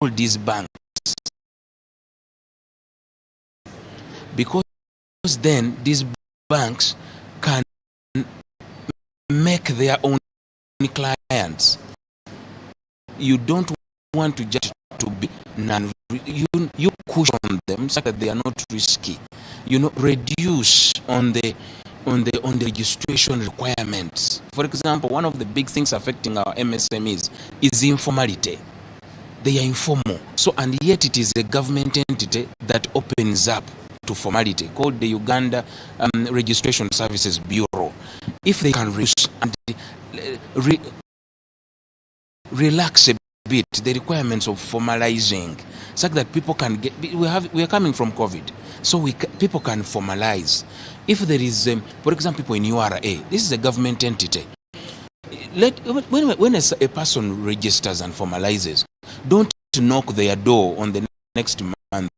these banks, because then these banks can make their own clients. You don't want to just to be you cushion them so that they are not risky. Reduce on the registration requirements. For example, one of the big things affecting our MSMEs is informality. They are informal. So, and yet it is a government entity that opens up to formality, called the Uganda Registration Services Bureau. If they can reduce and relax a bit the requirements of formalizing, so that people can get. We are coming from COVID, so people can formalize. If there is, for example, people in URA, this is a government entity. When a person registers and formalizes, don't knock their door on the next month.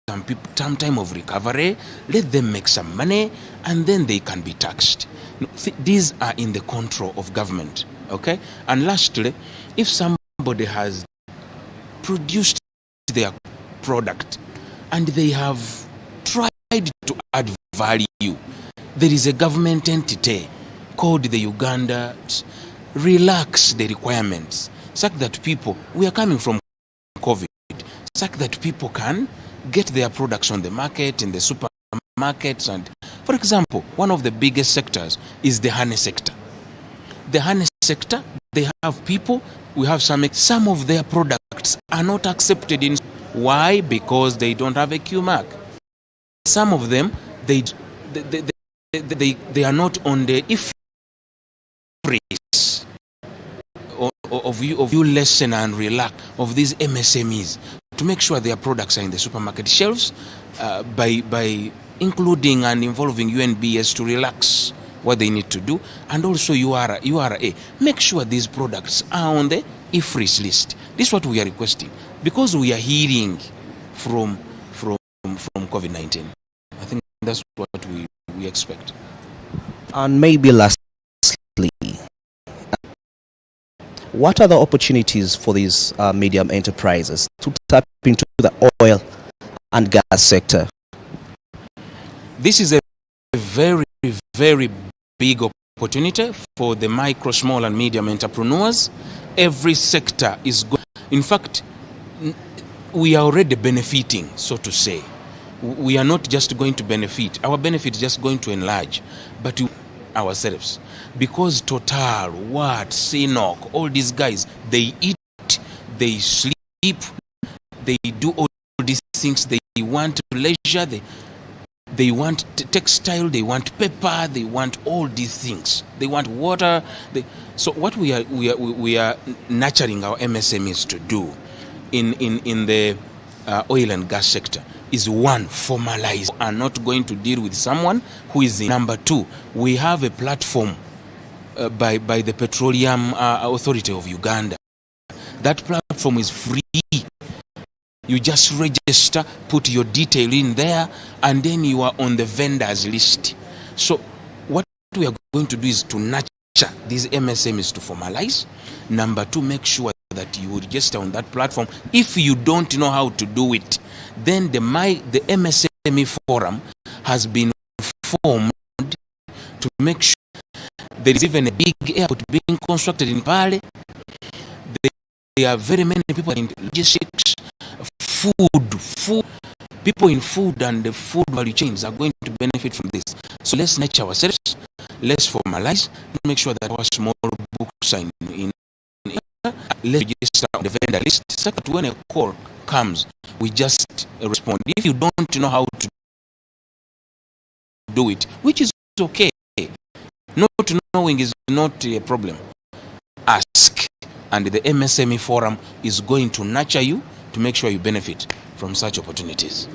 Some people, some time of recovery, let them make some money, and then they can be taxed. These are in the control of government. Okay, and lastly, if somebody has produced their product and they have tried to add value, there is a government entity called the Uganda. Relax the requirements so that people, we are coming from COVID, so that people can get their products on the market, in the supermarkets. And for example, one of the biggest sectors is the honey sector. The honey sector, they have people, we have some of their products are not accepted in. Why? Because they don't have a Q mark. Some of them, they are not on the IFRIs of you lessen and relax of these MSMEs to make sure their products are in the supermarket shelves by including and involving UNBS to relax what they need to do, and also URA. Make sure these products are on the IFRIS list. This is what we are requesting, because we are hearing from COVID-19. I think that's what we expect. And maybe lastly, what are the opportunities for these medium enterprises to tap into the oil and gas sector? This is a very, very big opportunity for the micro, small and medium entrepreneurs. Every sector is good. In fact, we are already benefiting, so to say. We are not just going to benefit. Our benefit is just going to enlarge, but ourselves. Because Total, CNOC, all these guys, they eat, they sleep, they do all these things. They want leisure, they want textile, they want paper, they want all these things. They want water. So what we are nurturing our MSMEs to do in the oil and gas sector is, one, formalize, and not going to deal with someone who is in. Number two, we have a platform by the Petroleum Authority of Uganda. That platform is free. You just register, put your detail in there, and then you are on the vendors list. So what we are going to do is to nurture these MSMEs to formalize. Number two, make sure that you register on that platform. If you don't know how to do it, then the MSME forum has been formed to make sure. There is even a big airport being constructed in Pale. There are very many people in logistics, food. People in food and the food value chains are going to benefit from this. So let's nurture ourselves, let's formalize, make sure that our small books are in let's register on the vendor list, so that when a call comes, we just respond. If you don't know how to do it, which is okay, not knowing is not a problem. Ask, and the MSME forum is going to nurture you to make sure you benefit from such opportunities.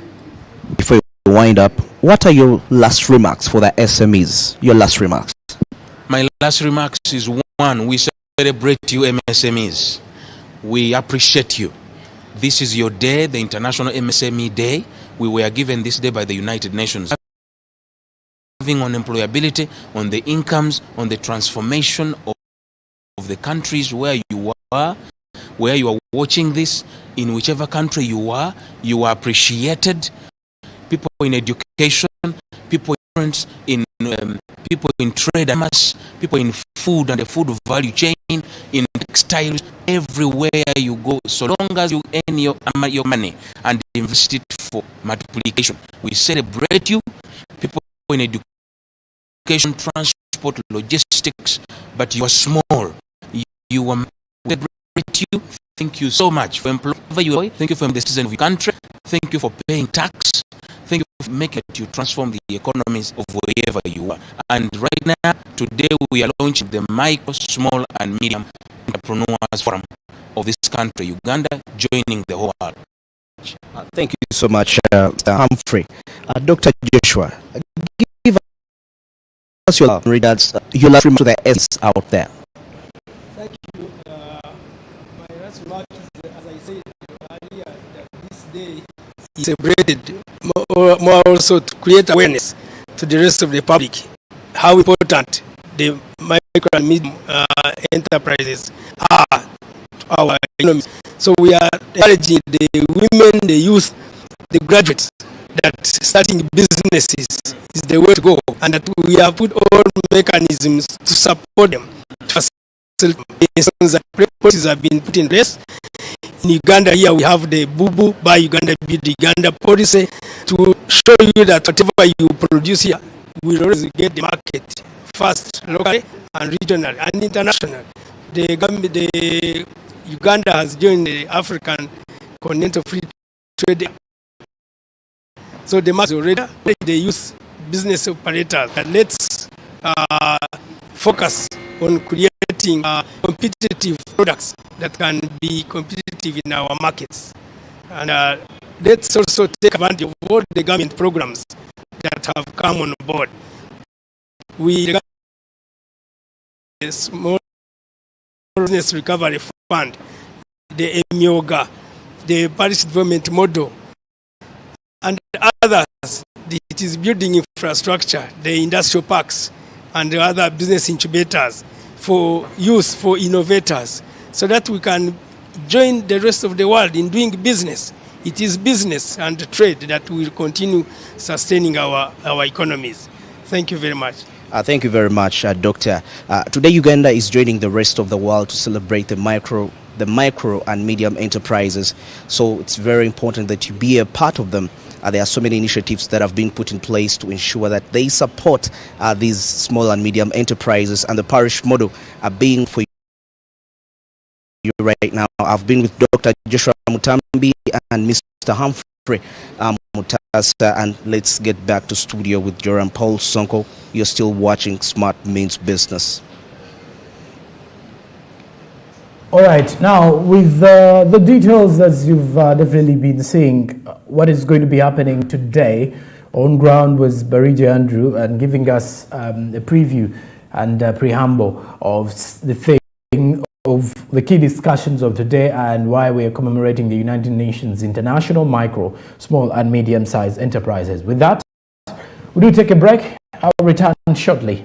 Before you wind up, what are your last remarks for the SMEs? Your last remarks. My last remarks is, one, we celebrate you MSMEs. We appreciate you. This is your day, the International MSME Day. We were given this day by the United Nations. On employability, on the incomes, on the transformation of the countries where you are. where you are watching this, in whichever country you are appreciated. People in education, people in people in trade, people in food and the food value chain, in textiles, everywhere you go, so long as you earn your money and invest it for multiplication. We celebrate you, people in education, transport, logistics, but you are small. You are celebrate you. Thank you so much for employing you. Thank you for the citizen of your country. Thank you for paying tax. Thank you for making it you transform the economies of wherever you are. And right now, today we are launching the Micro, Small and Medium Entrepreneurs Forum of this country, Uganda, joining the whole world. Thank you so much, Mr. Humphrey. Dr. Joshua, give us your regards, your last remark to the S out there. Thank you. My last remark is, as I said earlier, that this day is celebrated more also to create awareness to the rest of the public how important the micro and medium enterprises are to our economy. So we are encouraging the women, the youth, the graduates that starting businesses is the way to go, and that we have put all mechanisms to support them, to facilitate. Policies have been put in place. In Uganda here we have the Bubu by Uganda Build Uganda policy to show you that whatever you produce here will always get the market first, locally and regionally and internationally. The Uganda has joined the African Continental Free Trade. So they must already the youth business operators that let's focus on creating competitive products that can be competitive in our markets. And let's also take advantage of all the government programs that have come on board. We the Small Business Recovery Fund, the MYOGA, the Parish Development Model, and others. It is building infrastructure, the industrial parks, and the other business incubators for youth, for innovators, so that we can join the rest of the world in doing business. It is business and trade that will continue sustaining our economies. Thank you very much. Thank you very much, Doctor. Today, Uganda is joining the rest of the world to celebrate the micro and medium enterprises. So it's very important that you be a part of them. There are so many initiatives that have been put in place to ensure that they support these small and medium enterprises, and the parish model being for you right now. I've been with Dr. Joshua Mutambi and Mr. Humphrey Mutasa, and let's get back to studio with Joram Paul Sonko. You're still watching Smart Means Business. All right, now with the details, as you've definitely been seeing, what is going to be happening today on ground was Barija Andrew, and giving us a preview and a preamble of the key discussions of today and why we are commemorating the United Nations International Micro, Small and Medium-Sized Enterprises. With that, we do take a break. I'll return shortly.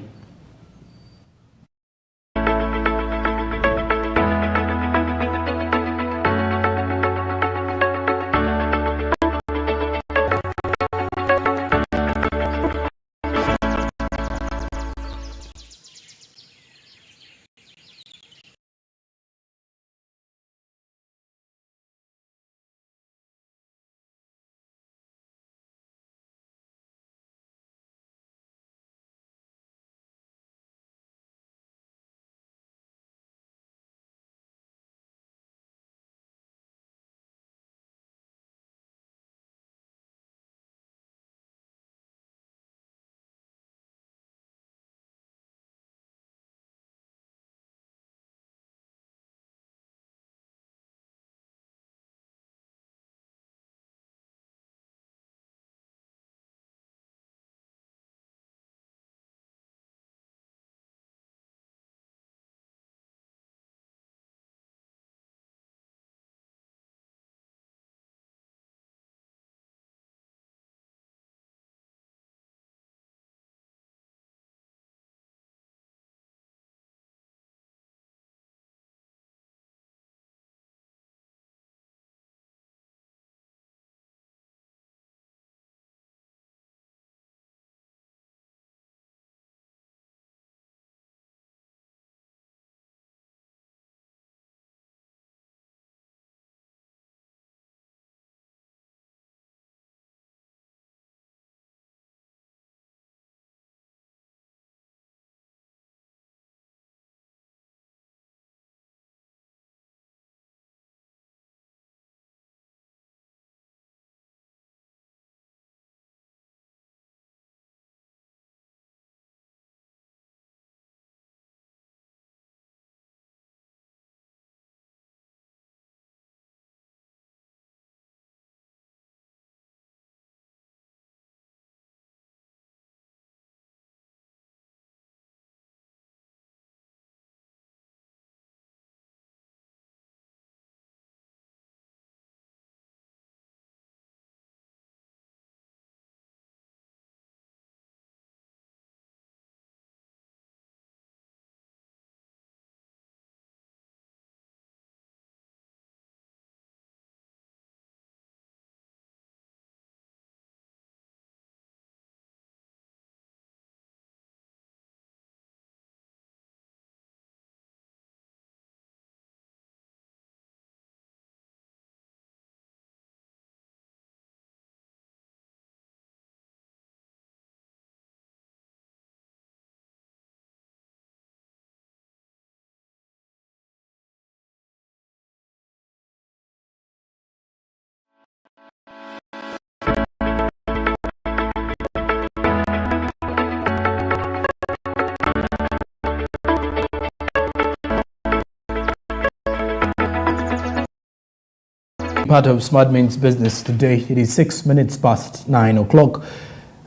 part of Smart Means Business today. It is 6 minutes past 9 o'clock.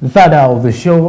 The third hour of the show.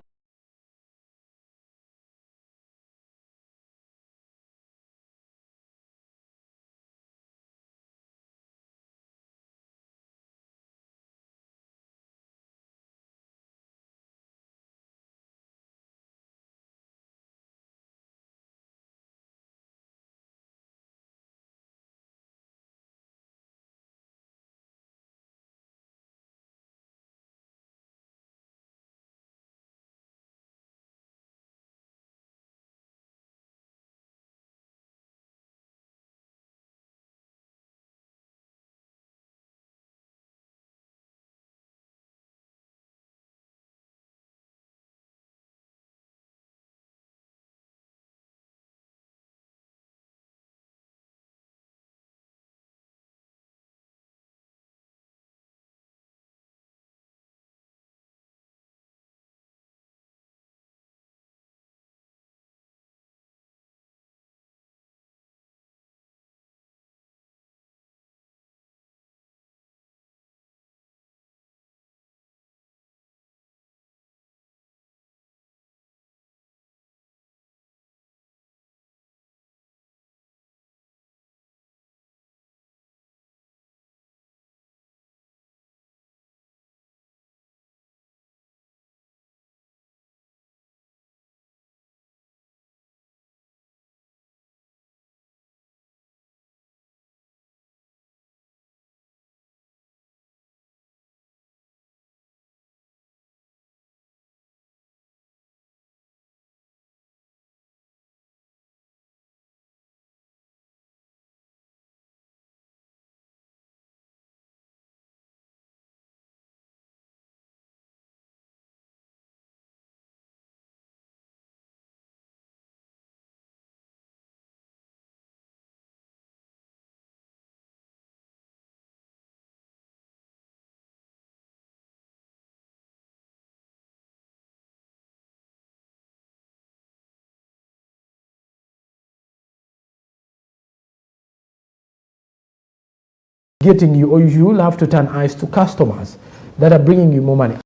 Getting you, or you will have to turn eyes to customers that are bringing you more money.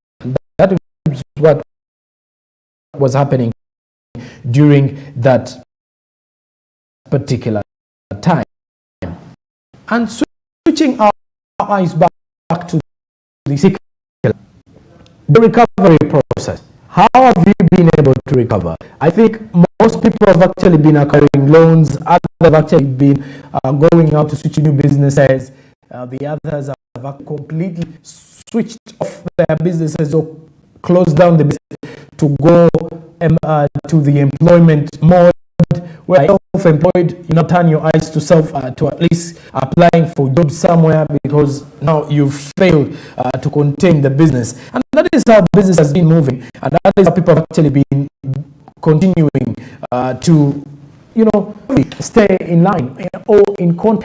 That is what was happening during that particular time. And switching our eyes back to the recovery process. How have you been able to recover? I think most people have actually been acquiring loans. Others have actually been going out to switch new businesses. The others have completely switched off their businesses or closed down the business to go to the employment mode, where self-employed, you now turn your eyes to to at least applying for jobs somewhere, because now you've failed to contain the business. And that is how business has been moving, and that is how people have actually been continuing to stay in line or in contact